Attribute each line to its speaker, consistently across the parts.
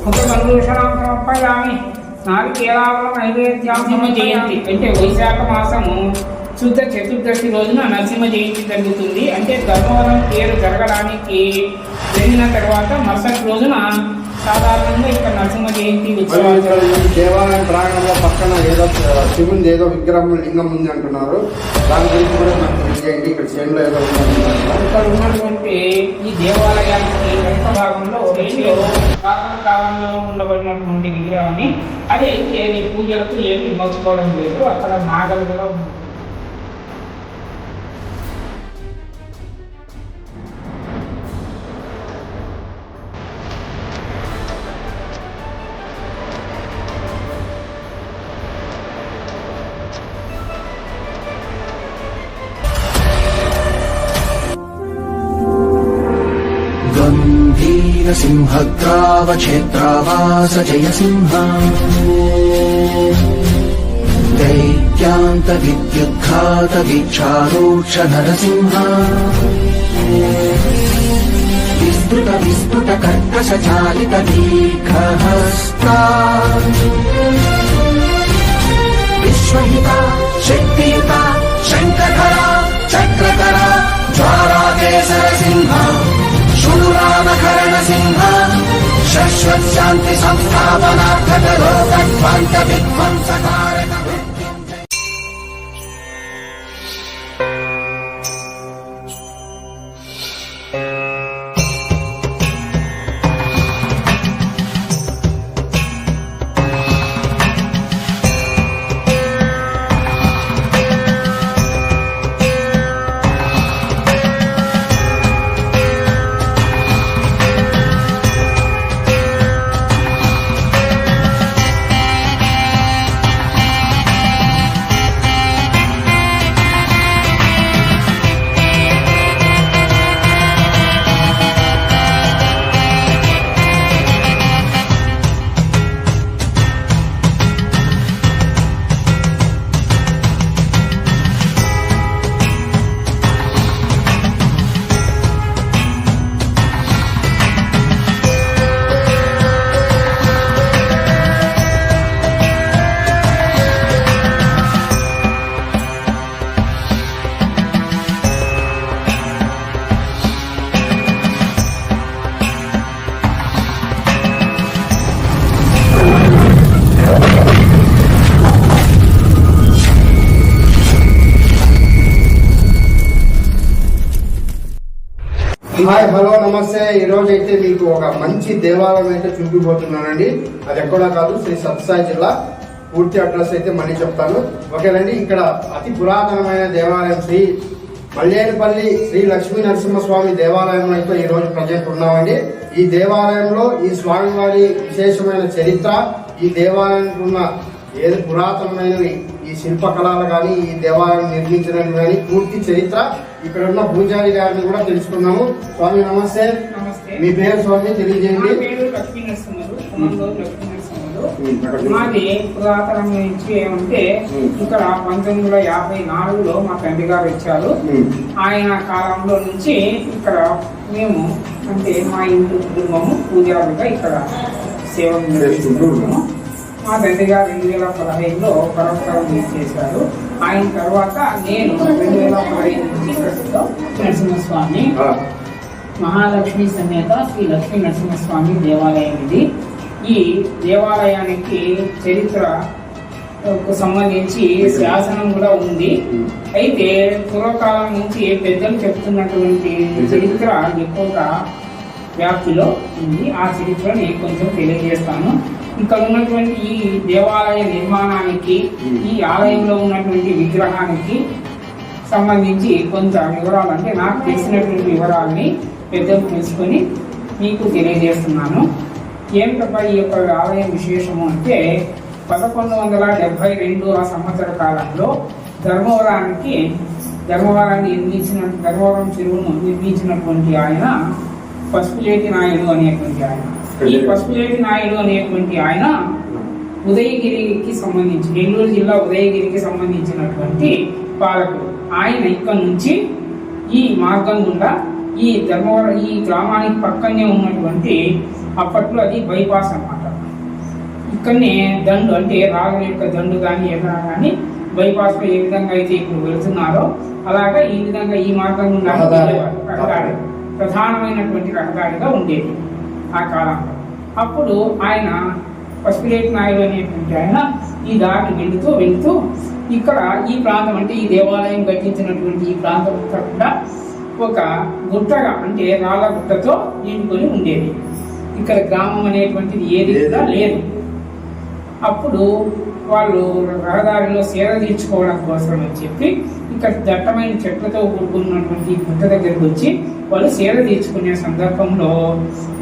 Speaker 1: ముఖమండూషణం సమర్పయామి. నారికేళావరం నైవేద్యం నరసింహ జయంతి అంటే వైశాఖ మాసము శుద్ధ చతుర్దశి రోజున నరసింహ జయంతి జరుగుతుంది. అంటే ధర్మవరం పేరు జరగడానికి వెళ్ళిన తర్వాత మరుసటి రోజున సాధారణంగా ఇక్కడ నరసింహ జయంతి ఉత్సవాలు.
Speaker 2: దేవాలయం ప్రాంగణంలో పక్కన ఏదో శివుని ఏదో విగ్రహం లింగం ఉంది అంటున్నారు. దాని గురించి కూడా నాకు తెలియజేయండి. ఇక్కడ చేనులో ఏదో
Speaker 1: ఇక్కడ ఉన్నటువంటి ఈ దేవాలయానికి వెనుక భాగంలో కాలంలో ఉండబడినటువంటి విగ్రహాన్ని అదే ఏది పూజలకు ఏమి మోసుకోవడం లేదు. అక్కడ నాగలు కూడా ఉంది.
Speaker 3: सिंहग्रावक्षेत्रावास जय सिंह दैत्यान्त विद्युद्घात वीक्षारोक्ष नरसिंह विस्तृत विस्फुट कर्कश चालित दीर्घहस्ता विश्वहिता शक्तियुता शङ्खधरा चक्रधरा ज्वालाकेसर सिंह शूरानकरण सिंह शाश्वत शांति संस्थापनार्थक रोगध्वंस विध्वंसकारक
Speaker 2: హాయ్ హలో నమస్తే. ఈ రోజు అయితే మీకు ఒక మంచి దేవాలయం అయితే చూపిపోతున్నానండి. అది ఎక్కడా కాదు, శ్రీ సత్యసాయి జిల్లా. పూర్తి అడ్రస్ అయితే మళ్ళీ చెప్తాను, ఓకేనండి. ఇక్కడ అతి పురాతనమైన దేవాలయం శ్రీ మల్లేనిపల్లి శ్రీ లక్ష్మీ నరసింహస్వామి దేవాలయం అయితే ఈ రోజు ప్రజెంట్ ఉన్నామండి. ఈ దేవాలయంలో ఈ స్వామివారి విశేషమైన చరిత్ర, ఈ దేవాలయానికి ఉన్న ఏది పురాతనమైనవి ఈ శిల్పకళలు కానీ ఈ దేవాలయం నిర్మించడం కానీ పూర్తి చరిత్ర ఇక్కడ ఉన్న పూజారి గారిని కూడా తెలుసుకున్నాము. స్వామి నమస్తే. మీ పేరు స్వామి తెలియజేయండి.
Speaker 1: మాది పురాతనం నుంచి ఏమంటే ఇక్కడ 1954లో మా తండ్రి గారు ఇచ్చారు. ఆయన కాలంలో నుంచి ఇక్కడ మేము అంటే మా ఇంటి కుటుంబము పూజారులుగా ఇక్కడ సేవ చేసుకుంటున్నాము. మా తండ్రి గారు 2015లో పరోక్షరం చేశారు. ఆయన తర్వాత నేను 2015 నుంచి నరసింహస్వామి మహాలక్ష్మి సమేత శ్రీ లక్ష్మీ నరసింహస్వామి దేవాలయం ఇది. ఈ దేవాలయానికి చరిత్ర సంబంధించి శాసనం కూడా ఉంది. అయితే పూర్వకాలం నుంచి పెద్దలు చెప్తున్నటువంటి చరిత్ర ఎక్కువగా వ్యాప్తిలో ఉంది. ఆ చరిత్రని కొంచెం తెలియజేస్తాను. ఇక్కడ ఉన్నటువంటి ఈ దేవాలయ నిర్మాణానికి, ఈ ఆలయంలో ఉన్నటువంటి విగ్రహానికి సంబంధించి కొంత వివరాలు, అంటే నాకు తెలిసినటువంటి వివరాలని పెద్దలు తెలుసుకొని మీకు తెలియజేస్తున్నాను. ఏమిటప్ప ఈ యొక్క ఆలయం విశేషము అంటే 1172 ఆ సంవత్సర కాలంలో ధర్మవరం చెరువును నిర్మించినటువంటి ఆయన పసుపులేటి నాయుడు అనేటువంటి ఆయన. ఈ పసుపులేటి నాయుడు అనేటువంటి ఆయన ఉదయగిరికి సంబంధించి, నెల్లూరు జిల్లా ఉదయగిరికి సంబంధించినటువంటి పాలకుడు. ఆయన ఇక్కడ నుంచి ఈ మార్గం గుండా ఈ ధర్మవరం ఈ గ్రామానికి పక్కనే ఉన్నటువంటి అప్పట్లో అది బైపాస్ అన్నమాట. ఇక్కడనే దండు అంటే రాజుల యొక్క దండు కానీ ఏదైనా కానీ బైపాస్ లో ఏ విధంగా అయితే ఇప్పుడు వెళ్తున్నారో అలాగా ఈ విధంగా ఈ మార్గం గుండా రహదారి ప్రధానమైనటువంటి రహదారిగా ఉండేది ఆ కాలంలో. అప్పుడు ఆయన పసుపులేటి నాయుడు అనేటువంటి ఆయన ఈ దారిని వెళుతూ ఇక్కడ ఈ ప్రాంతం అంటే ఈ దేవాలయం కట్టించినటువంటి ఈ ప్రాంతం కూడా ఒక గుట్టగా అంటే రాళ్ళ గుట్టతో నిండుకొని ఉండేది. ఇక్కడ గ్రామం అనేటువంటిది ఏది కూడా లేదు. అప్పుడు వాళ్ళు రహదారిలో సేద తీర్చుకోవడం కోసం అని చెప్పి ఇక్కడ దట్టమైన చెట్లతో కూడుకున్నటువంటి గుట్ట దగ్గరికి వచ్చి వాళ్ళు సేద తీర్చుకునే సందర్భంలో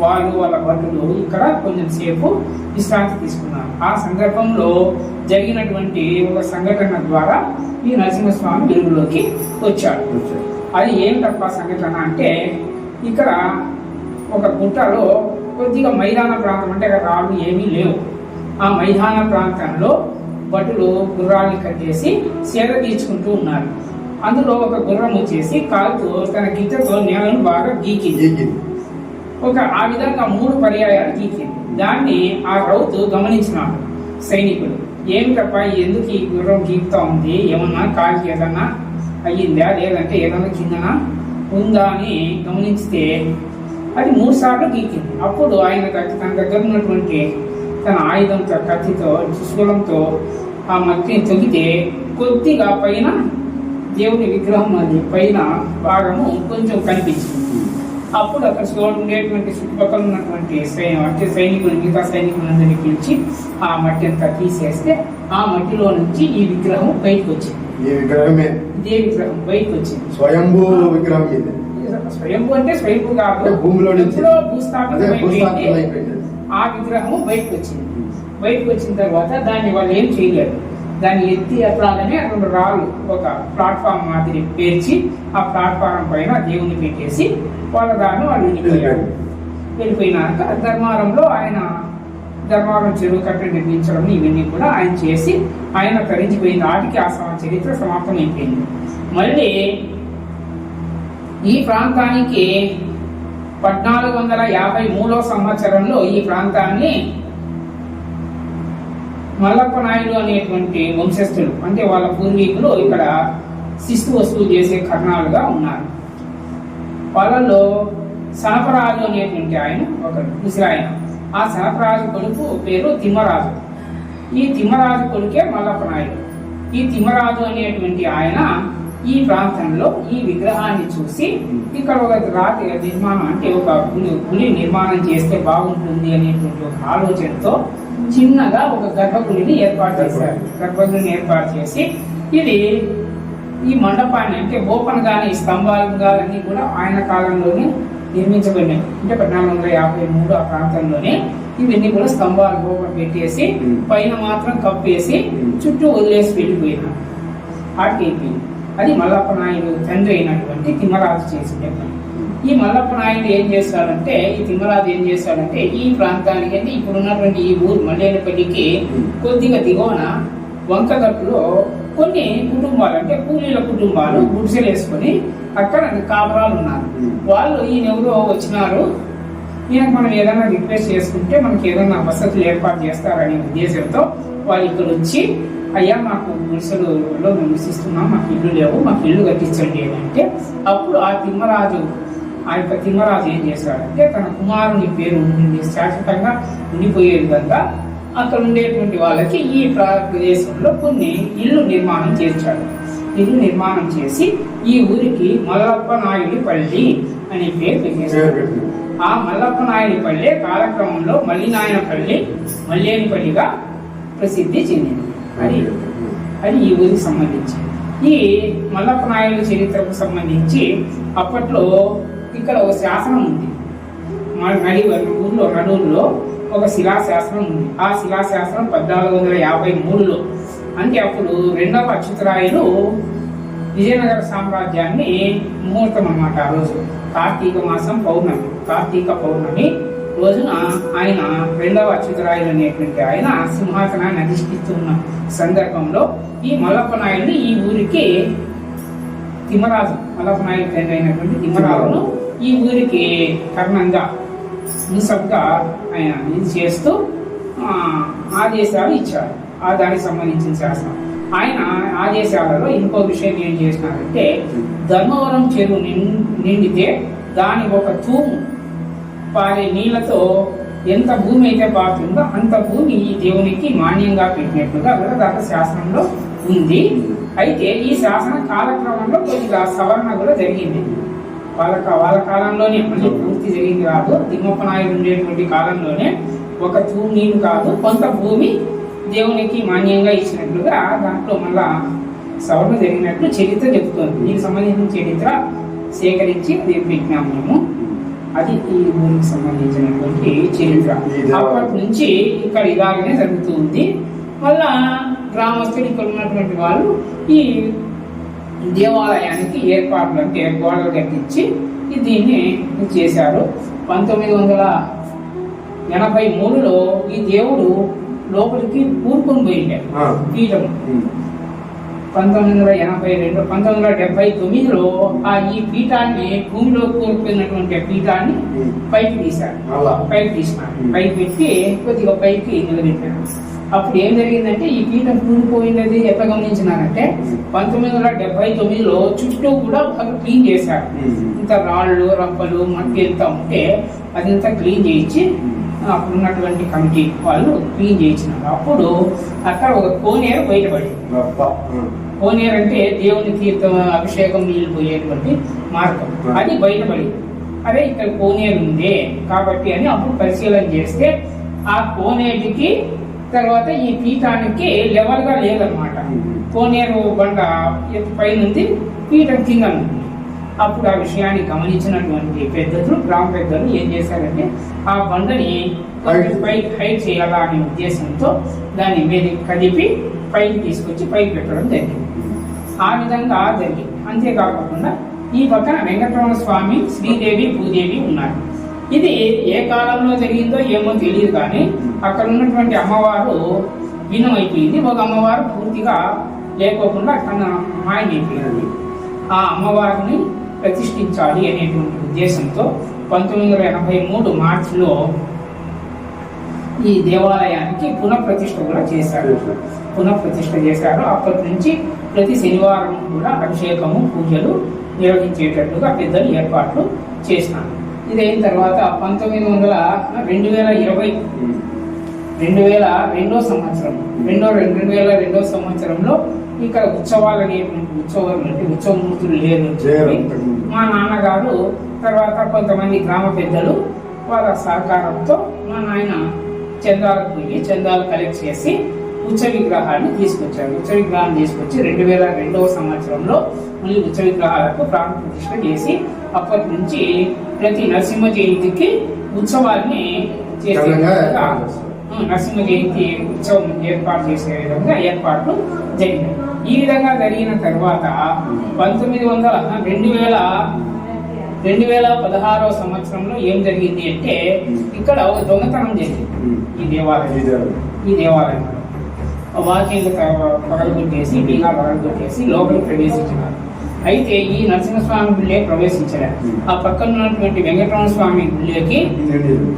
Speaker 1: వాళ్ళ భటులు ఇక్కడ కొంచెం సేపు విశ్రాంతి తీసుకున్నారు. ఆ సందర్భంలో జరిగినటువంటి ఒక సంఘటన ద్వారా ఈ నరసింహస్వామి వెలుగులోకి వచ్చాడు. అది ఏం తప్ప సంఘటన అంటే ఇక్కడ ఒక గుట్టలో కొద్దిగా మైదాన ప్రాంతం అంటే రాళ్ళు ఏమీ లేవు. ఆ మైదాన ప్రాంతంలో భటులు గుర్రాన్ని కట్టేసి సేద తీర్చుకుంటూ ఉన్నారు. అందులో ఒక గుర్రం వచ్చేసి కాలుతో తన గిత్తతో నేలను బాగా గీకింది. ఆ విధంగా 3 పర్యాయాలు గీకింది. దాన్ని ఆ రౌతు గమనించినాడు సైనికుడు. ఏమిటప్ప ఎందుకు ఈ గుర్రం గీకుతా ఉంది, ఏమన్నా కాలికి ఏదన్నా అయ్యిందా లేదంటే ఏదన్నా కిందనా ఉందా అని గమనించితే అది 3 సార్లు గీకింది. అప్పుడు ఆయన తన దగ్గర ఉన్నటువంటి తన ఆయుధంతో కత్తితో శూలంతో ఆ మట్టిని తొగితే కొద్దిగా పైన దేవుని విగ్రహం అది పైన భాగము కొంచెం కనిపించింది. అప్పుడు అక్కడ ఉండేటువంటి చుట్టుపక్కల ఉన్నటువంటి సైనికులు మిగతా సైనికులందరినీ పిలిచి ఆ మట్టి అంతా తీసేస్తే ఆ మట్టిలో నుంచి ఈ విగ్రహం బయటకు వచ్చింది. ఇదే విగ్రహం బయటకు వచ్చింది.
Speaker 2: స్వయంభూ విగ్రహం ఇది.
Speaker 1: స్వయంభూ అంటే స్వయంభూ కాదు,
Speaker 2: భూమిలో నుంచి
Speaker 1: భూస్థాపితమైపోయింది. ఆ విగ్రహం బయటకు వచ్చింది. బయటకు వచ్చిన తర్వాత దాన్ని వాళ్ళు ఏం చేయలేరు. దాన్ని ఎత్తి అట్లాగనే 2 రాళ్ళు ఒక ప్లాట్ఫామ్ మాదిరి పేర్చి ఆ ప్లాట్ఫారం పైన దేవుని పెట్టేసి వాళ్ళ దాన్ని వాళ్ళు వెళ్ళిపోయినాక ధర్మారం చెరువు కట్ట నిర్మించడం ఇవన్నీ కూడా ఆయన చేసి ఆయన తరించిపోయిన నాటికి ఆ చరిత్ర సమాప్తమైపోయింది. మళ్ళీ ఈ ప్రాంతానికి 1453 సంవత్సరంలో ఈ ప్రాంతాన్ని మల్లప్ప నాయుడు అనేటువంటి వంశస్థులు అంటే వాళ్ళ పూర్వీకులు ఇక్కడ శిస్తు వసూలు చేసే కర్ణాలుగా ఉన్నారు. వాళ్ళలో సనపరాజు అనేటువంటి ఆయన ఒక ముసిరాయన. ఆ సనపరాజు కొడుకు పేరు తిమ్మరాజు. ఈ తిమ్మరాజు కొడుకే మల్లప్ప నాయుడు. ఈ తిమ్మరాజు అనేటువంటి ఆయన ఈ ప్రాంతంలో ఈ విగ్రహాన్ని చూసి ఇక్కడ ఒక రాతి నిర్మాణం అంటే ఒక గుడి నిర్మాణం చేస్తే బాగుంటుంది అనేటువంటి ఒక ఆలోచనతో చిన్నగా ఒక గర్భగుడిని ఏర్పాటు చేశారు. గర్భగుడిని ఏర్పాటు చేసి ఇది ఈ మండపాన్ని అంటే ఓపెన్ గాని స్తంభాలు గాని కూడా ఆయన కాలంలోనే నిర్మించబడినాయి. అంటే 1453 ఆ ప్రాంతంలోనే ఇవన్నీ కూడా స్తంభాలు ఓపెన్ పెట్టేసి పైన మాత్రం కప్పేసి చుట్టూ వదిలేసి వెళ్ళిపోయినారు. అది మల్లప్ప నాయుడు తండ్రి అయినటువంటి తిమ్మరాజు చేసిన పని. ఈ మల్లప్ప నాయుడు ఏం చేస్తాడంటే తిమ్మరాజు ఏం చేస్తాడంటే ఈ ప్రాంతానికి అంటే ఇప్పుడు ఉన్నటువంటి ఈ ఊరు మల్లేనపల్లికి కొద్దిగా దిగువన వంకగట్టులో కొన్ని కుటుంబాలు అంటే కూలీల కుటుంబాలు గుడిసెలు వేసుకొని అక్కడ కాపురాలు ఉన్నారు. వాళ్ళు ఈయన ఎవరో వచ్చినారు, ఈయనకు మనం ఏదైనా రిక్వెస్ట్ చేసుకుంటే మనకి ఏదైనా వసతులు ఏర్పాటు చేస్తారనే ఉద్దేశంతో వాళ్ళు ఇక్కడ వచ్చి అయ్యా మాకు గుడిసెలలో మేము నివసిస్తున్నాం, మాకు ఇల్లు లేవు, మాకు ఇల్లు కట్టించండి అంటే అప్పుడు ఆ యొక్క తిమ్మరాజు ఏం చేశాడంటే తన కుమారుని పేరు ఉండి శాశ్వతంగా ఉండిపోయే విధంగా అక్కడ ఉండేటువంటి వాళ్ళకి ఈ ప్రదేశంలో కొన్ని ఇల్లు నిర్మాణం చేశాడు. ఇల్లు నిర్మాణం చేసి ఈ ఊరికి మల్లప్ప నాయుడి పల్లి అనే పేరు పెట్టేశాడు. ఆ మల్లప్ప నాయుడి పల్లె కాలక్రమంలో మల్లేనిపల్లిగా ప్రసిద్ధి చెందింది. అది ఈ ఊరికి సంబంధించి ఈ మల్లప్ప నాయుడు చరిత్రకు సంబంధించి అప్పట్లో ఇక్కడ ఒక శాసనం ఉంది. ఊళ్ళో నడువుల్లో ఒక శిలాశాసనం ఉంది. ఆ శిలాశాసనం 1453లో అంటే అప్పుడు 2వ అచ్యుతరాయలు విజయనగర సామ్రాజ్యాన్ని ముహూర్తం అన్నమాట. ఆ రోజు కార్తీక పౌర్ణమి రోజున ఆయన 2వ అచ్యుతరాయలు అనేటువంటి ఆయన సింహాసనాన్ని అధిష్ఠిస్తున్న సందర్భంలో ఈ మల్లప్ప నాయుడిని ఈ ఊరికి మల్లప్ప నాయుడు తండ్రి అయినటువంటి తిమ్మరాజును ఈ ఊరికి కర్ణంగా మున్సబ్గా ఆయన ఇది చేస్తూ ఆదేశాలు ఇచ్చారు. దానికి సంబంధించిన శాసనం. ఆయన ఆదేశాలలో ఇంకో విషయం ఏం చేసినారంటే, ధర్మవరం చెరువు నిండితే దాని ఒక తూము పారే నీళ్లతో ఎంత భూమి అయితే పారుతుందో అంత భూమి ఈ దేవునికి మాన్యంగా పెట్టినట్లుగా దాకా శాసనంలో ఉంది. అయితే ఈ శాసన కాలక్రమంలో కొద్దిగా సవరణ కూడా జరిగింది. వాళ్ళ కాలంలోనే, మళ్ళీ పూర్తి జరిగింది కాదు. తిమ్మప్ప నాయుడు ఉండేటువంటి కాలంలోనే ఒక తూము నీళ్ళు కాదు, కొంత భూమి దేవునికి మాన్యంగా ఇచ్చినట్లుగా దాంట్లో మళ్ళా సవరణ జరిగినట్లు చరిత్ర చెబుతోంది. దీనికి సంబంధించిన చరిత్ర సేకరించి పెట్టినాము మేము. అది ఈ ఊరికి సంబంధించినటువంటి చరిత్ర. అప్పటి నుంచి ఇక్కడ ఇలాగనే జరుగుతుంది. మళ్ళా గ్రామస్తులు ఇక్కడ ఉన్నటువంటి వాళ్ళు ఈ దేవాలయానికి ఏర్పాట్లు అంటే గోడలు కట్టించి దీన్ని చేశారు. 1983లో ఈ దేవుడు లోపలికి కూరుకొని పోయింటాడు పీఠం. 1979లో ఈ పీఠాన్ని, భూమిలో కూరుకున్నటువంటి పీఠాన్ని పైకి తీశారు. పైకి పెట్టి కొద్దిగా పైకి నిలబెట్టారు. అప్పుడు ఏం జరిగిందంటే, ఈ పీఠం కూలిపోయినది ఎట్లా గమనించినారంటే, 1979లో చుట్టూ కూడా క్లీన్ చేశారు. ఇంత రాళ్ళు రప్పలు మట్టి ఎంత ఉంటే అదంతా క్లీన్ చేయించి అప్పుడు ఉన్నటువంటి కమిటీ వాళ్ళు క్లీన్ చేయించినారు. అప్పుడు అక్కడ ఒక కోనేరు బయటపడింది. కోనేరు అంటే దేవుని తీర్థం, అభిషేకం నీళ్ళు పోయేటువంటి మార్గం. అది బయటపడింది. అదే ఇక్కడ కోనేరు ఉంది కాబట్టి అని అప్పుడు పరిశీలన చేస్తే, ఆ కోనేటికి తర్వాత ఈ పీఠానికి లెవెల్ గా లేదనమాట. కోనేరు బండ పైన ఉంది, పీఠం కింద ఉంది. అప్పుడు ఆ విషయాన్ని గమనించినటువంటి పెద్దలు, గ్రామ పెద్దలు ఏం చేశారంటే, ఆ బండని పైకి హైట్ చేయాలా అనే ఉద్దేశంతో దాన్ని మీద కదిపి పైకి తీసుకొచ్చి పైకి పెట్టడం జరిగింది. ఆ విధంగా జరిగింది. అంతేకాకుండా ఈ పక్కన వెంకటరమణ స్వామి, శ్రీదేవి, భూదేవి ఉన్నారు. ఇది ఏ కాలంలో జరిగిందో ఏమో తెలియదు, కానీ అక్కడ ఉన్నటువంటి అమ్మవారు భిన్నమైపోయింది. ఒక అమ్మవారు పూర్తిగా లేకోకుండా తన మాయమైపోయింది. ఆ అమ్మవారిని ప్రతిష్ఠించాలి అనేటువంటి ఉద్దేశంతో 1983 మార్చిలో ఈ దేవాలయానికి పునఃప్రతిష్ఠ కూడా చేశారు. అప్పటి నుంచి ప్రతి శనివారం కూడా అభిషేకము, పూజలు నిర్వహించేటట్లుగా పెద్దలు ఏర్పాట్లు చేసినారు. ఇదైన తర్వాత 2022 సంవత్సరం 2002 సంవత్సరంలో ఇక్కడ ఉత్సవాలు అనేటువంటి ఉత్సవమూర్తులు లేరు. మా నాన్నగారు తర్వాత కొంతమంది గ్రామ పెద్దలు వాళ్ళ సహకారంతో మా నాయన చందాలు కలెక్ట్ చేసి ఉత్సవ విగ్రహాన్ని తీసుకొచ్చారు. ఉత్సవ విగ్రహాన్ని తీసుకొచ్చి 2002 సంవత్సరంలో మళ్ళీ ఉత్సవ విగ్రహాలకు ప్రాణ ప్రతిష్ఠ చేసి అప్పటి నుంచి ప్రతి నరసింహ జయంతికి ఉత్సవాన్ని చేసే విధంగా, నరసింహ జయంతి ఉత్సవం ఏర్పాటు చేసే విధంగా ఏర్పాట్లు జరిగినాయి. ఈ విధంగా జరిగిన తర్వాత 2016 సంవత్సరంలో ఏం జరిగింది అంటే, ఇక్కడ ఒక దొంగతనం జరిగింది ఈ దేవాలయం. వాకింగ్ పగలగొట్టేసి, బీగా పగలగొట్టేసి లోపలికి ప్రవేశించినారు. అయితే ఈ నరసింహస్వామి గుళ్ళే ప్రవేశించలేదు. ఆ పక్కన ఉన్నటువంటి వెంకటరమణ స్వామి గుళ్ళకి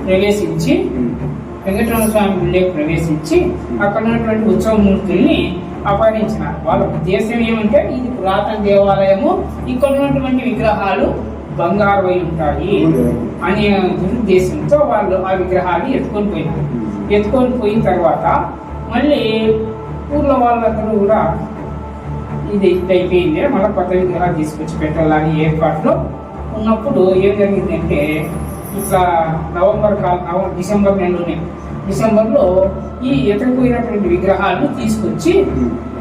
Speaker 1: ప్రవేశించి అక్కడ ఉన్నటువంటి ఉత్సవమూర్తుల్ని అపహరించినారు. వాళ్ళ ఉద్దేశం ఏమంటే, ఇది పురాతన దేవాలయము, ఇక్కడ ఉన్నటువంటి విగ్రహాలు బంగారు అయి ఉంటాయి అనే దురుద్దేశంతో వాళ్ళు ఆ విగ్రహాన్ని ఎత్తుకొని పోయిన తర్వాత మళ్ళీ ఊర్లో వాళ్ళందరూ కూడా ఇది అయిపోయింది, మళ్ళీ కొత్త విగ్రహాలు తీసుకొచ్చి పెట్టాలని ఏర్పాట్లో ఉన్నప్పుడు ఏం జరిగిందంటే, ఇట్లా డిసెంబర్లో ఈ ఎత్తుకుపోయినటువంటి విగ్రహాలు తీసుకొచ్చి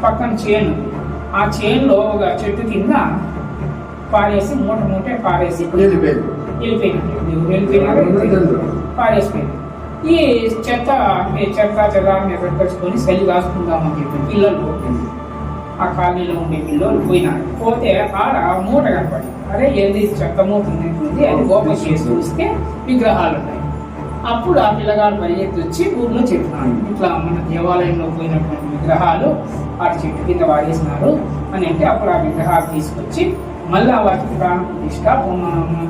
Speaker 1: పక్కన చేను, ఆ చేనులో ఒక చెట్టు కింద పారేసి మూట పారేసి వెళ్ళిపోయినారు. పారేసిపోయింది. ఈ చెత్త చెదాన్ని ఎదుర్కొచ్చుకొని చలి కాసుకుందామని చెప్పి పిల్లలు, ఆ కాలనీలో ఉండే పిల్లలు పోయినారు. పోతే ఆడ మూట కనపడి, అరే ఏంది చెత్త మూట ఉంది, అది ఓపెన్ చేసి చూస్తే విగ్రహాలు ఉన్నాయి. అప్పుడు ఆ పిల్లగాడు పరిగెత్తి వచ్చి ఊర్లో చెప్పినాడు, ఇట్లా మన దేవాలయంలో పోయినటువంటి విగ్రహాలు ఆ చెట్టు కింద వాడేసినారు అని అంటే, అప్పుడు ఆ విగ్రహాలు తీసుకొచ్చి మళ్ళీ వాటికి ప్రాణ ప్రతిష్ట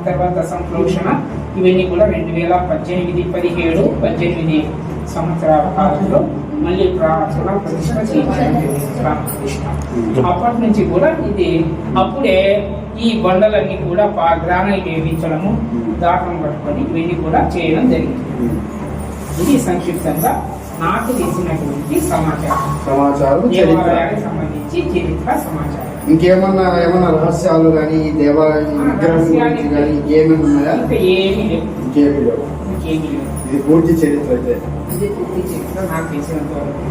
Speaker 1: తర్వాత సంప్రోషణ ఇవన్నీ కూడా 2018, 17, 18 సంవత్సరాల కాలంలో మళ్ళీ ప్రాణ ప్రతిష్ట చేయించారు. ప్రాణ ప్రతిష్ట అప్పటి నుంచి కూడా ఇది అప్పుడే ఈ బండలన్నీ కూడా గ్రానైట్ వేయించడము, దాటం పట్టుకొని ఇవన్నీ కూడా చేయడం జరిగింది. ఇది సంక్షిప్తంగా నాకు తెలిసినటువంటి సమాచారం దేవాలయానికి సంబంధించి చరిత్ర సమాచారం.
Speaker 2: ఏమన్నా రహస్యాలు కానీ ఈ దేవాలయం కానీ ఏమేమి ఉన్నాయా?
Speaker 1: ఇంకా ఏమీ లేవు.
Speaker 2: ఇది పూర్తి చరిత్ర అయితే.
Speaker 1: ఇది పూర్తి చరిత్ర నాకు తెలిసినంత వరకు.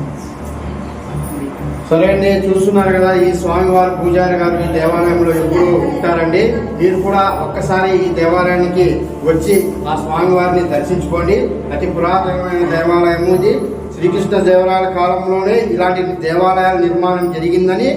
Speaker 2: సరే అండి, చూస్తున్నారు కదా ఈ స్వామివారి పూజారి గారు ఈ దేవాలయంలో ఎప్పుడు ఉంటారండి. మీరు కూడా ఒక్కసారి ఈ దేవాలయానికి వచ్చి ఆ స్వామివారిని దర్శించుకోండి. అతి పురాతనమైన దేవాలయము ఇది. శ్రీకృష్ణ దేవరాయల కాలంలోనే ఇలాంటి దేవాలయాల నిర్మాణం జరిగిందని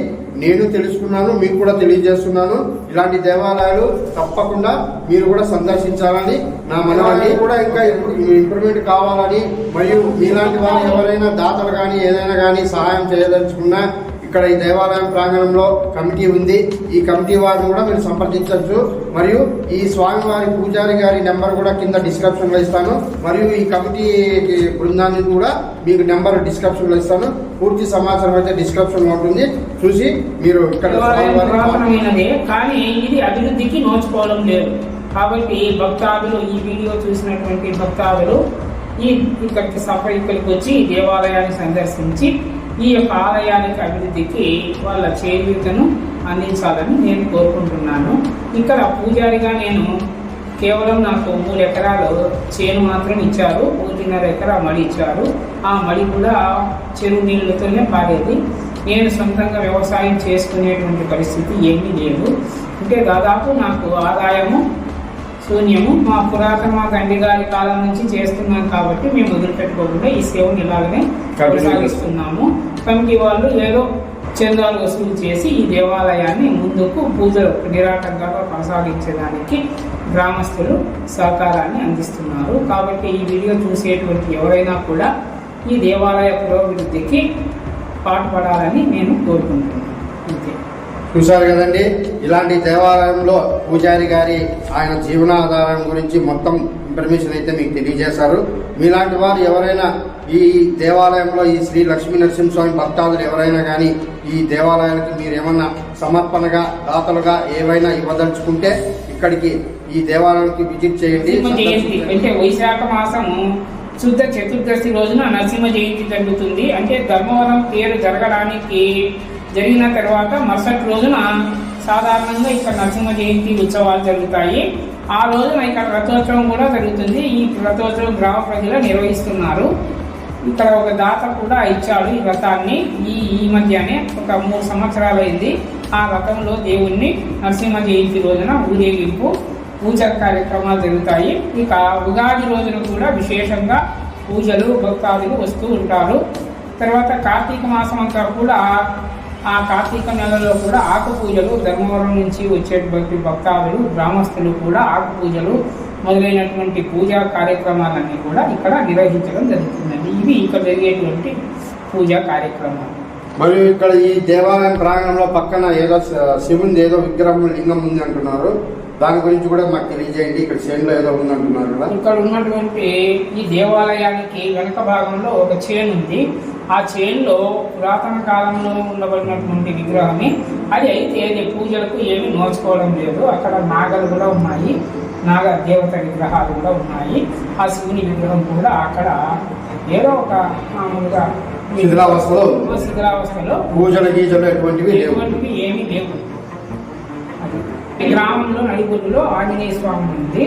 Speaker 2: నేను తెలుసుకున్నాను, మీకు కూడా తెలియజేస్తున్నాను. ఇలాంటి దేవాలయాలు తప్పకుండా మీరు కూడా సందర్శించాలని నా మనవి. కూడా ఇంకా ఇంప్రూవ్మెంట్ కావాలని మరియు మీలాంటి వారు ఎవరైనా దాతలు కానీ ఏదైనా కానీ సహాయం చేయదలుచుకున్నా ఇక్కడ ఈ దేవాలయం ప్రాంగణంలో కమిటీ ఉంది. ఈ కమిటీ వారిని కూడా మీరు సంప్రదించవచ్చు. మరియు ఈ స్వామివారి పూజారి గారి నెంబర్ కూడా కింద డిస్క్రిప్షన్ లో ఇస్తాను. మరియు ఈ కమిటీ బృందాన్ని కూడా మీకు నెంబర్ డిస్క్రిప్షన్ లో ఇస్తాను. పూర్తి సమాచారం అయితే డిస్క్రిప్షన్ లో ఉంటుంది, చూసి మీరు ఇక్కడ.
Speaker 1: కానీ ఇది అభివృద్ధికి నోచుకోవడం లేదు కాబట్టి భక్తాదులు ఈ వీడియో చూసినటువంటి భక్తాదులు ఇక్కడికి వచ్చి దేవాలయాన్ని సందర్శించి ఈ యొక్క ఆలయానికి అభివృద్ధికి వాళ్ళ చేయూతను అందించాలని నేను కోరుకుంటున్నాను. ఇక్కడ పూజారిగా నేను కేవలం నాకు 3 ఎకరాలు చేను మాత్రం ఇచ్చారు. 1.5 ఎకరా మడి ఇచ్చారు. ఆ మడి కూడా చెరువు నీళ్ళతోనే పారేది. నేను సొంతంగా వ్యవసాయం చేసుకునేటువంటి పరిస్థితి ఏమీ లేదు. అంటే దాదాపు నాకు ఆదాయము శూన్యము. మా పురాతన తండ్రి గారి కాలం నుంచి చేస్తున్నాం కాబట్టి మేము వదిలిపెట్టుకోకుండా ఈ సేవను ఇలాగనే కొనసాగిస్తున్నాము. కమిటీ వాళ్ళు ఏదో చందాలు వసూలు చేసి ఈ దేవాలయాన్ని ముందుకు పూజలు నిరాటంకంగా కొనసాగించడానికి గ్రామస్తులు సహకారాన్ని అందిస్తున్నారు. కాబట్టి ఈ వీడియో చూసేటువంటి ఎవరైనా కూడా ఈ దేవాలయ పురోభివృద్ధికి పాటుపడాలని నేను కోరుకుంటున్నాను. అంతే.
Speaker 2: చూశారు కదండి, ఇలాంటి దేవాలయంలో పూజారి గారి ఆయన జీవనాధారం గురించి మొత్తం ఇన్ఫర్మేషన్ అయితే మీకు తెలియజేశారు. మీలాంటి వారు ఎవరైనా ఈ దేవాలయంలో ఈ శ్రీ లక్ష్మీ నరసింహస్వామి భక్తాదులు ఎవరైనా కానీ ఈ దేవాలయానికి మీరు ఏమన్నా సమర్పణగా దాతలుగా ఏవైనా ఇవ్వదలుచుకుంటే ఇక్కడికి ఈ దేవాలయానికి విజిట్ చేయండి.
Speaker 1: అంటే వైశాఖ మాసము శుద్ధ చతుర్దశి రోజున నరసింహ జయంతి జరుగుతుంది. అంటే ధర్మవరం పేరు జరగడానికి జరిగిన తర్వాత మరుసటి రోజున సాధారణంగా ఇక్కడ నరసింహ జయంతి ఉత్సవాలు జరుగుతాయి. ఆ రోజున ఇక్కడ రథోత్సవం కూడా జరుగుతుంది. ఈ రథోత్సవం గ్రామ ప్రజలు నిర్వహిస్తున్నారు. ఇక్కడ ఒక దాత కూడా ఇచ్చాడు ఈ రథాన్ని. ఈ మధ్యనే ఒక 3 సంవత్సరాలు అయింది. ఆ రథంలో దేవుణ్ణి నరసింహ జయంతి రోజున ఊరేగింపు పూజ కార్యక్రమాలు జరుగుతాయి. ఇక ఉగాది రోజున కూడా విశేషంగా పూజలు భక్తాదులు వస్తూ ఉంటారు. తర్వాత కార్తీక మాసం అంతా కూడా ఆ కార్తీక నెలలో కూడా ఆకు పూజలు ధర్మవరం నుంచి వచ్చేటువంటి భక్తాదులు గ్రామస్తులు కూడా ఆకు పూజలు మొదలైనటువంటి పూజా కార్యక్రమాలన్నీ కూడా ఇక్కడ నిర్వహించడం జరుగుతుందండి. ఇవి ఇక్కడ జరిగేటువంటి పూజా కార్యక్రమాలు.
Speaker 2: మరియు ఇక్కడ ఈ దేవాలయం ప్రాంగణంలో పక్కన ఏదో శివుని ఏదో విగ్రహం లింగం ఉంది అంటున్నారు. దాని గురించి కూడా మాకు తెలియజేయండి. ఇక్కడ చేనులో ఏదో ఉంది అంటున్నారు కదా.
Speaker 1: ఇక్కడ ఉన్నటువంటి ఈ దేవాలయానికి వెనక భాగంలో ఒక చేను ఉంది. ఆ చేనులో పురాతన కాలంలో ఉండబడినటువంటి విగ్రహమే అది. అయితే అది పూజలకు ఏమీ నోచుకోవడం లేదు. అక్కడ నాగలు కూడా ఉన్నాయి, నాగ దేవత విగ్రహాలు కూడా ఉన్నాయి. ఆ శివుని విగ్రహం కూడా అక్కడ ఏదో ఒక మామూలుగా శిథిలావస్థలో
Speaker 2: పూజలు గీజలు ఎటువంటివి
Speaker 1: ఏమీ లేవు. గ్రామంలో నడిబొడ్డులో ఆంజనేయ స్వామి ఉంది.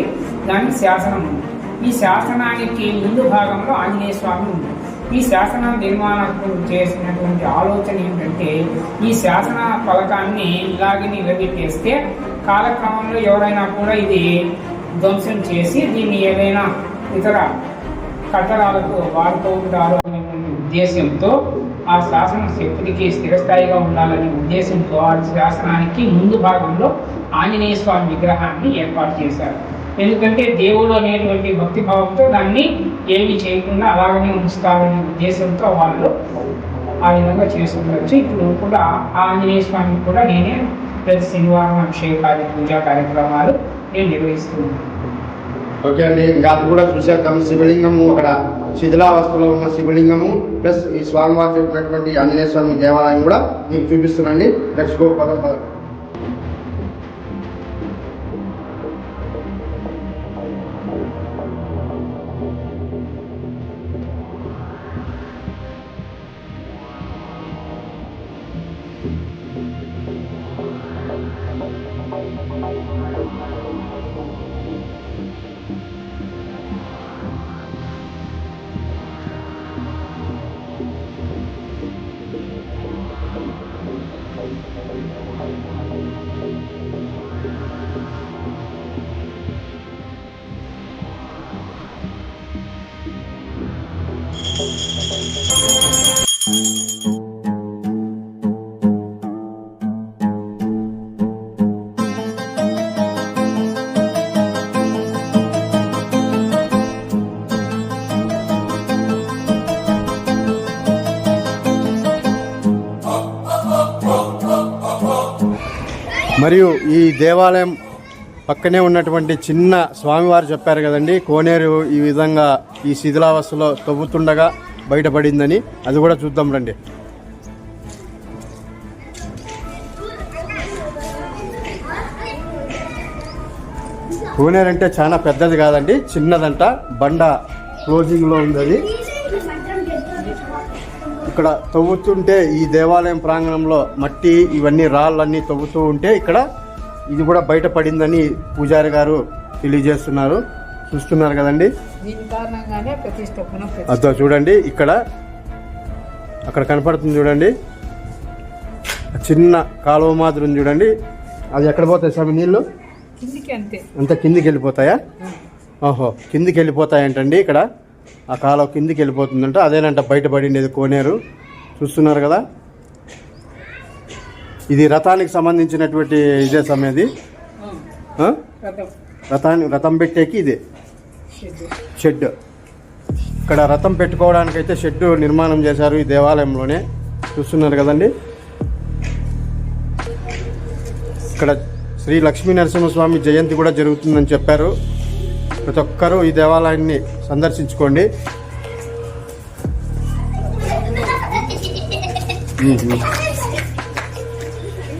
Speaker 1: దానికి శాసనం ఉంది. ఈ శాసనానికి ముందు భాగంలో ఆంజనేయ స్వామి ఉంది. ఈ శాసన నిర్మాణం చేసినటువంటి ఆలోచన ఏంటంటే ఈ శాసన ఫలకాన్ని ఇలాగే నిలబెట్టేస్తే కాలక్రమంలో ఎవరైనా కూడా ఇది ధ్వంసం చేసి దీన్ని ఏదైనా ఇతర కట్టడాలకు వాడుతూ ఉంటారు అనేటువంటి ఉద్దేశంతో ఆ శాసనం ఎప్పటికీ స్థిరస్థాయిగా ఉండాలనే ఉద్దేశంతో ఆ శాసనానికి ముందు భాగంలో ఆంజనేయ స్వామి విగ్రహాన్ని ఏర్పాటు చేశారు. ఎందుకంటే దేవుడు అనేటువంటి భక్తి భావంతో దాన్ని ఏమి చేయకుండా అలాగనే ఉంచుతారనే ఉద్దేశంతో వాళ్ళు ఆ విధంగా చేస్తుండొచ్చు. ఇప్పుడు కూడా ఆ ఆంజనేయ స్వామికి కూడా నేనే ప్రతి శనివారం అభిషేకాది పూజా కార్యక్రమాలు నేను నిర్వహిస్తూ ఉన్నాను.
Speaker 2: ఓకే అండి, ఇంకా అది కూడా చూసేద్దాం. శివలింగము అక్కడ శిథిలావస్థలో ఉన్న శివలింగము ప్లస్ ఈ స్వామివారు చెప్పినటువంటి ఆంజనేయ స్వామి దేవాలయం కూడా మీకు చూపిస్తున్నాండి. Let's go. పద. మరియు ఈ దేవాలయం పక్కనే ఉన్నటువంటి చిన్న స్వామివారు చెప్పారు కదండి, కోనేరు ఈ విధంగా ఈ శిథిలావస్థలో తవ్వుతుండగా బయటపడిందని, అది కూడా చూద్దాం రండి. కోనేరు అంటే చాలా పెద్దది కాదండి, చిన్నదంట. బండ క్లోజింగ్లో ఉంది అది. ఇక్కడ తవ్వుతుంటే ఈ దేవాలయం ప్రాంగణంలో మట్టి ఇవన్నీ రాళ్ళన్నీ తవ్వుతూ ఉంటే ఇక్కడ ఇది కూడా బయటపడిందని పూజారి గారు తెలియజేస్తున్నారు. చూస్తున్నారు కదండి, అదో చూడండి. ఇక్కడ అక్కడ కనపడుతుంది చూడండి, చిన్న కాలువ మాదిరి ఉంది చూడండి. అది ఎక్కడ పోతాయి స్వామి నీళ్ళు? అంత కిందికి వెళ్ళిపోతాయా? ఓహో, కిందికి వెళ్ళిపోతాయంటండి. ఇక్కడ ఆ కాలువ కిందికి వెళ్ళిపోతుందంట. అదేనంట బయటపడిండేది కోనేరు. చూస్తున్నారు కదా, ఇది రథానికి సంబంధించినటువంటి ఇదే సమయది. రథం పెట్టేకి ఇదే షెడ్. ఇక్కడ రథం పెట్టుకోవడానికైతే షెడ్ నిర్మాణం చేశారు ఈ దేవాలయంలోనే. చూస్తున్నారు కదండి. ఇక్కడ శ్రీ లక్ష్మీ నరసింహస్వామి జయంతి కూడా జరుగుతుందని చెప్పారు. ప్రతి ఒక్కరూ ఈ దేవాలయాన్ని సందర్శించుకోండి.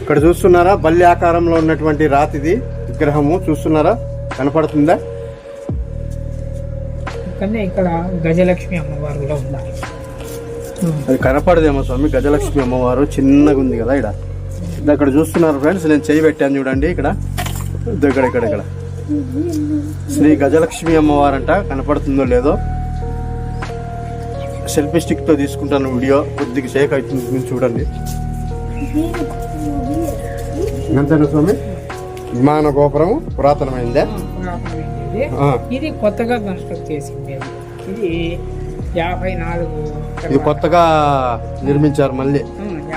Speaker 2: ఇక్కడ చూస్తున్నారా, బల్లి ఆకారంలో ఉన్నటువంటి రాతిది విగ్రహము. చూస్తున్నారా, కనపడుతుందా?
Speaker 1: ఇక్కడ గజలక్ష్మి అమ్మవారు కూడా ఉన్నారు.
Speaker 2: అది కనపడదేమో స్వామి, గజలక్ష్మి అమ్మవారు చిన్నగా ఉంది కదా ఇక్కడ. ఇక్కడ చూస్తున్నారు ఫ్రెండ్స్, నేను చేయి పెట్టాను చూడండి. ఇక్కడ ఇక్కడ శ్రీ గజలక్ష్మి అమ్మవారంట. కనపడుతుందో లేదో, సెల్ఫీ స్టిక్ తో తీసుకుంటాను వీడియో. కొద్దిగా షేక్ అవుతుంది చూడండి. అంతేనా స్వామి? విమాన గోపురం పురాతనమైందే.
Speaker 1: ఇది కొత్తగా కన్స్ట్రక్ట్ చేసింది. ఇది 54.
Speaker 2: ఇది కొత్తగా నిర్మించారు మళ్ళీ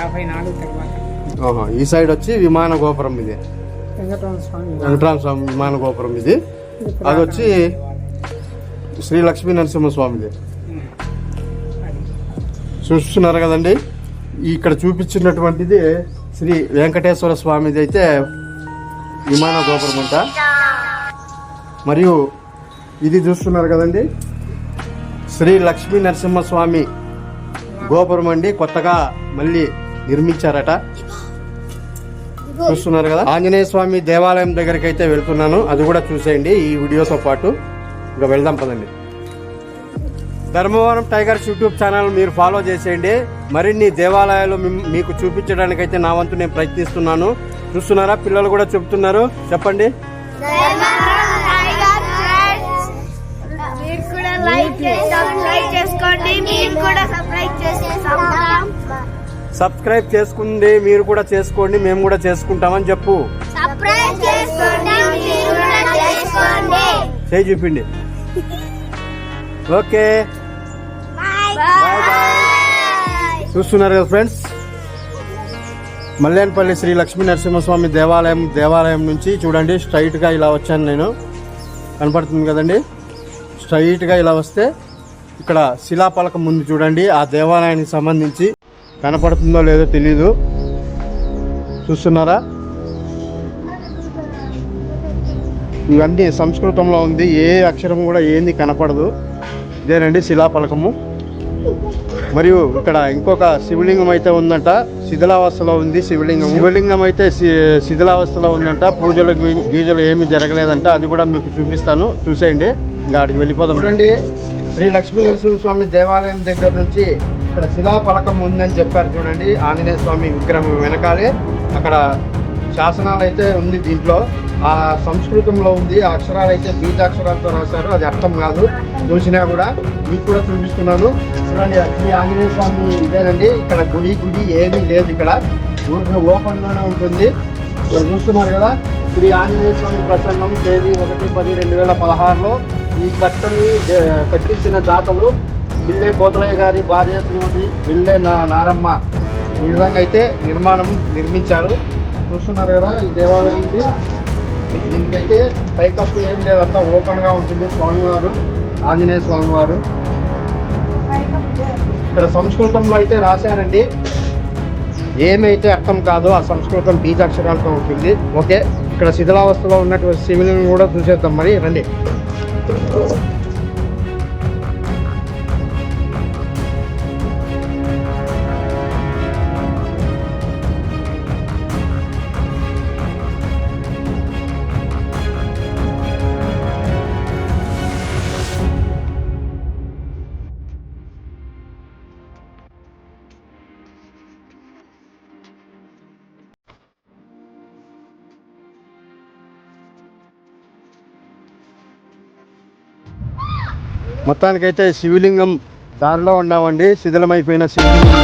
Speaker 1: 54 తర్వాత.
Speaker 2: ఈ సైడ్ వచ్చి విమాన గోపురం. ఇది వెంకటరామ స్వామి విమాన గోపురం. ఇది అది వచ్చి శ్రీ లక్ష్మీ నరసింహస్వామిది. చూస్తున్నారు కదండి. ఇక్కడ చూపించినటువంటిది శ్రీ వెంకటేశ్వర స్వామిది అయితే విమాన గోపురం అంట. మరియు ఇది చూస్తున్నారు కదండి, శ్రీ లక్ష్మీ నరసింహస్వామి గోపురం అండి. కొత్తగా మళ్ళీ నిర్మించారట. చూస్తున్నారు కదా. ఆంజనేయ స్వామి దేవాలయం దగ్గరికి అయితే వెళ్తున్నాను, అది కూడా చూసేయండి ఈ వీడియోతో పాటు. ఇంకా వెళ్దాం పదండి. ధర్మవరం టైగర్స్ యూట్యూబ్ ఛానల్ మీరు ఫాలో చేసేయండి. మరిన్ని దేవాలయాలు మీకు చూపించడానికైతే నా వంతు నేను ప్రయత్నిస్తున్నాను. చూస్తున్నారా, పిల్లలు కూడా చెప్తున్నారు. చెప్పండి. సబ్స్క్రైబ్ చేసుకోండి, మీరు కూడా చేసుకోండి, మేము కూడా చేసుకుంటామని చెప్పు. చేయి చూపిండి. Okay, bye bye. చూస్తున్నారు కదా ఫ్రెండ్స్, మల్లేనపల్లి శ్రీ లక్ష్మీ నరసింహస్వామి దేవాలయం నుంచి చూడండి స్ట్రైట్గా ఇలా వచ్చాను నేను. కనపడుతుంది కదండి. స్ట్రైట్గా ఇలా వస్తే ఇక్కడ శిలాపలకం ముందు చూడండి, ఆ దేవాలయానికి సంబంధించి. కనపడుతుందో లేదో తెలీదు. చూస్తున్నారా, ఇవన్నీ సంస్కృతంలో ఉంది, ఏ అక్షరం కూడా ఏంది కనపడదు. ఇదేనండి శిలాఫలకము. మరియు ఇక్కడ ఇంకొక శివలింగం అయితే ఉందంట, శిథిలావస్థలో ఉంది. శివలింగం అయితే శిథిలావస్థలో ఉందంట, పూజలు గీజలు ఏమీ జరగలేదంట. అది కూడా మీకు చూపిస్తాను, చూసేయండి. ఇంకా అక్కడికి వెళ్ళిపోదాం. చూడండి, శ్రీ లక్ష్మీ నరసింహస్వామి దేవాలయం దగ్గర నుంచి ఇక్కడ శిలాఫలకం ఉందని చెప్పారు. చూడండి, ఆంజనేయ స్వామి విగ్రహం వెనకాలే అక్కడ శాసనాలు అయితే ఉంది. దీంట్లో ఆ సంస్కృతంలో ఉంది, ఆ అక్షరాలు అయితే బీజాక్షరాలతో రాశారు, అది అర్థం కాదు. చూసినా కూడా మీకు కూడా చూపిస్తున్నాను. చూడండి, శ్రీ ఆంజనేయ స్వామి ఇదేనండి. ఇక్కడ గుడి ఏమీ లేదు, ఇక్కడ ఓపెన్ లోనే ఉంటుంది. చూస్తున్నారు కదా, శ్రీ ఆంజనేయ స్వామి ప్రసన్నం, తేదీ 1/10/2016లో ఈ కట్టని కట్టించిన దాతలు విల్లే కోతలయ్య గారి భార్య శ్రీమతి విల్లే నారమ్మ. ఈ విధంగా అయితే నిర్మించారు. చూస్తున్నారు కదా, ఈ దేవాలయం దీనికైతే పైకప్పు ఏం లేదంతా ఓపెన్ గా ఉంటుంది. స్వామివారు, ఆంజనేయ స్వామివారు ఇక్కడ సంస్కృతంలో అయితే రాశారండి. ఏమైతే అర్థం కాదో ఆ సంస్కృతం బీజాక్షరాలతో ఉంటుంది. ఓకే, ఇక్కడ శిథిలావస్థలో ఉన్నటువంటి శివలింగం కూడా చూసేద్దాం. మరి రండి. మొత్తానికైతే శివలింగం దారిలో ఉన్నామండి. శిథిలమైపోయిన శివలింగం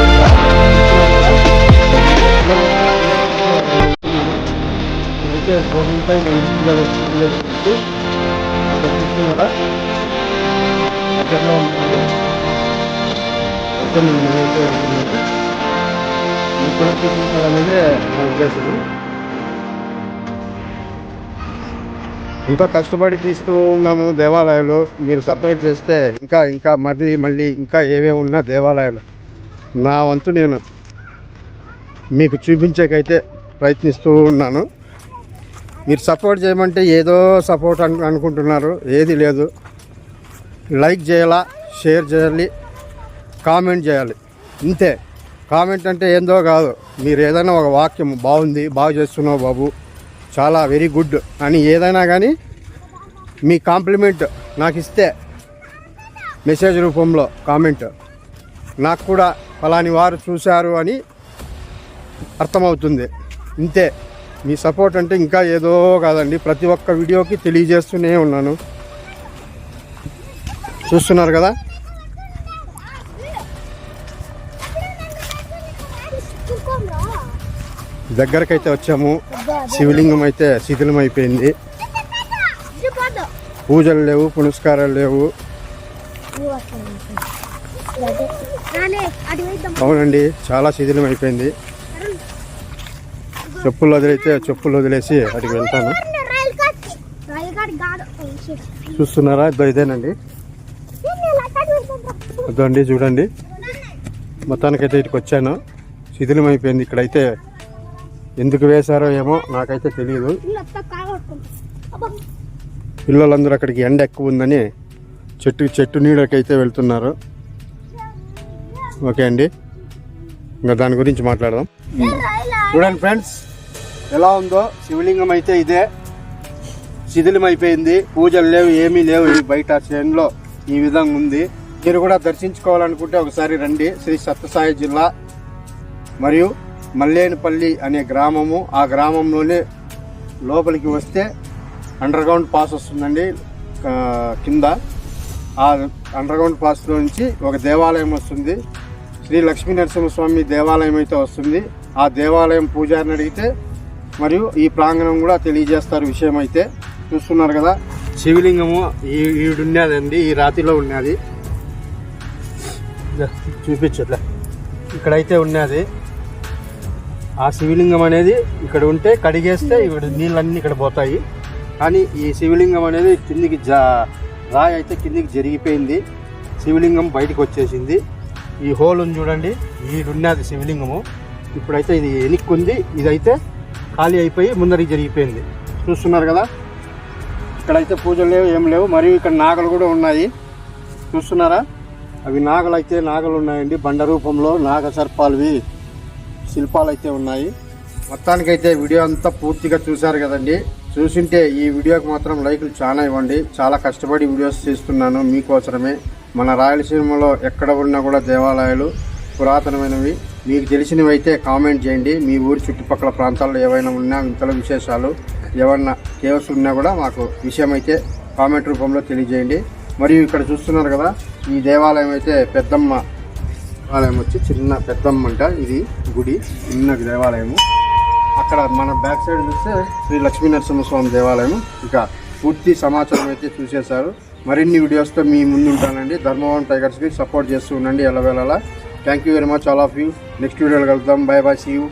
Speaker 2: ఇంకా కష్టపడి తీస్తూ ఉన్నాము దేవాలయాలు. మీరు సపరేట్ చేస్తే ఇంకా మళ్ళీ ఇంకా ఏమేమి ఉన్నా దేవాలయాలు నా వంతు నేను మీకు చూపించేకైతే ప్రయత్నిస్తూ ఉన్నాను. మీరు సపోర్ట్ చేయమంటే ఏదో సపోర్ట్ అనుకుంటున్నారు, ఏది లేదు. లైక్ చేయాలా, షేర్ చేయాలి, కామెంట్ చేయాలి, ఇంతే. కామెంట్ అంటే ఏందో కాదు, మీరు ఏదైనా ఒక వాక్యం బాగుంది, బాగా చేస్తున్నావు బాబు, చాలా వెరీ గుడ్ అని ఏదైనా కానీ మీ కాంప్లిమెంట్ నాకు ఇస్తే మెసేజ్ రూపంలో కామెంట్, నాకు కూడా ఫలాని వారు చూశారు అని అర్థమవుతుంది. ఇంతే. మీ సపోర్ట్ అంటే ఇంకా ఏదో కాదండి. ప్రతి ఒక్క వీడియోకి తెలియజేస్తూనే ఉన్నాను. చూస్తున్నారు కదా, దగ్గరకైతే వచ్చాము. శివలింగం అయితే శిథిలం అయిపోయింది. పూజలు లేవు, పునస్కారాలు లేవు. అవునండి, చాలా శిథిలం అయిపోయింది. చెప్పులు వదిలేసి అడిగి వెళ్తాను. చూస్తున్నారా, ఇదేనండి. అదండి చూడండి, మొత్తానికైతే ఇటుకు వచ్చాను. శిథిలం అయిపోయింది. ఇక్కడైతే ఎందుకు వేశారో ఏమో నాకైతే తెలియదు. పిల్లలందరూ అక్కడికి ఎండ ఎక్కువ ఉందని చెట్టు నీడకైతే వెళ్తున్నారు. ఓకే అండి, ఇంకా దాని గురించి మాట్లాడదాం. చూడండి ఫ్రెండ్స్, ఎలా ఉందో శివలింగం అయితే ఇదే. శిథిలం అయిపోయింది, పూజలు లేవు, ఏమీ లేవు. బయట చేనులో ఈ విధంగా ఉంది. మీరు కూడా దర్శించుకోవాలనుకుంటే ఒకసారి రండి. శ్రీ సత్యసాయి జిల్లా మరియు మల్లేనిపల్లి అనే గ్రామము. ఆ గ్రామంలోనే లోపలికి వస్తే అండర్ గ్రౌండ్ పాస్ వస్తుందండి. కింద ఆ అండర్ గ్రౌండ్ పాస్లో నుంచి ఒక దేవాలయం వస్తుంది. శ్రీ లక్ష్మీ నరసింహస్వామి దేవాలయం అయితే వస్తుంది. ఆ దేవాలయం పూజారిని అడిగితే మరియు ఈ ప్రాంగణం కూడా తెలియజేస్తారు విషయం అయితే. చూస్తున్నారు కదా, శివలింగము ఈడున్నదండి, ఈ రాతిలో ఉన్నది. చూపించట్లే, ఇక్కడైతే ఉన్నది. ఆ శివలింగం అనేది ఇక్కడ ఉంటే కడిగేస్తే ఇక్కడ నీళ్ళన్నీ ఇక్కడ పోతాయి. కానీ ఈ శివలింగం అనేది కిందికి రాయి అయితే కిందికి జరిగిపోయింది. శివలింగం బయటకు వచ్చేసింది. ఈ హోల్ ఉంది చూడండి, ఈడున్నది శివలింగము. ఇప్పుడైతే ఇది ఎనిక్కుంది, ఇదైతే ఖాళీ అయిపోయి ముందరికి జరిగిపోయింది. చూస్తున్నారు కదా, ఇక్కడైతే పూజలు లేవు, ఏం లేవు. మరియు ఇక్కడ నాగలు కూడా ఉన్నాయి, చూస్తున్నారా? అవి నాగలు ఉన్నాయండి. బండ రూపంలో నాగ సర్పాలవి శిల్పాలు అయితే ఉన్నాయి. మొత్తానికైతే వీడియో అంతా పూర్తిగా చూశారు కదండి. చూసింటే ఈ వీడియోకి మాత్రం లైకులు చాలా ఇవ్వండి. చాలా కష్టపడి వీడియోస్ చేస్తున్నాను మీకోసమే. మన రాయలసీమలో ఎక్కడ ఉన్నా కూడా దేవాలయాలు పురాతనమైనవి మీకు తెలిసినవి అయితే కామెంట్ చేయండి. మీ ఊరి చుట్టుపక్కల ప్రాంతాల్లో ఏవైనా ఉన్నా వింతల విశేషాలు ఏమన్నా కేవ్స్ ఉన్నా కూడా మాకు విషయం అయితే కామెంట్ రూపంలో తెలియజేయండి. మరియు ఇక్కడ చూస్తున్నారు కదా, ఈ దేవాలయం అయితే పెద్దమ్మ దేవాలయం వచ్చి చిన్న పెద్దమ్మ అంట. ఇది గుడి, చిన్న దేవాలయము. అక్కడ మన బ్యాక్ సైడ్ చూస్తే శ్రీ లక్ష్మీ నరసింహస్వామి దేవాలయం. ఇక పూర్తి సమాచారం అయితే చూసేశారు. మరిన్ని వీడియోస్తో మీ ముందు ఉంటానండి. ధర్మవరం టైగర్స్కి సపోర్ట్ చేస్తూ ఉండండి ఎల్లవేళలా. Thank you very much all of you. Next వీడియోలో కలుద్దాం. Bye bye, see you.